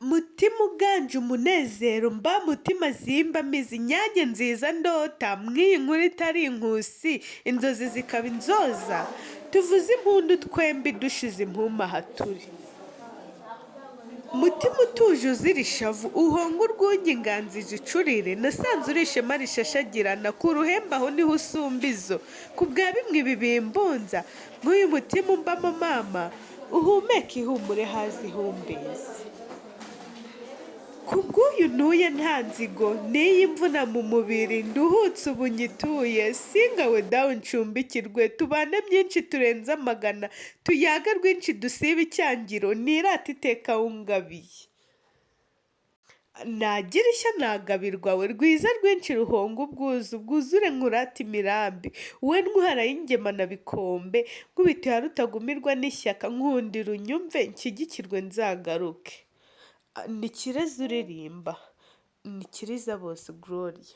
mutima uganje umunezero mba mutima zimba mizi inyange nziza ndota mw'iyi nkuru itari inkusi inzozi zikaba inzoza tuvuze impundu twembi dushize impuma aha turi mutima utuje uzira ishavu uhonga urwunge inganzije icurire nasanze uri ishema rishashagirana ku ruhembe aho niho usumba izo ku bwa bimwe bibimbunza nk'uyu mutima umbamo mama uhumeka ihumure hazi ihumbezi kubw'uyu ntuye nta nzigo n'iyi mvuna mu mubiri nduhutse ubu nyituye singawe dawe ncumbikirwe tubane byinshi turenze amagana tuyaga rwinshi dusiba icyangiro nirata iteka wungabiye nagira ishya nagabirwa we rwiza rwinshi ruhonga ubwuzu bwuzure nkurata imirambi we ntwara y'ingema na bikombe nkubitiye rutagumirwa n'ishyaka nkundira unyumve nshyigikirwe nzagaruke ni kireza uririmba ni kiriza bose Gloria.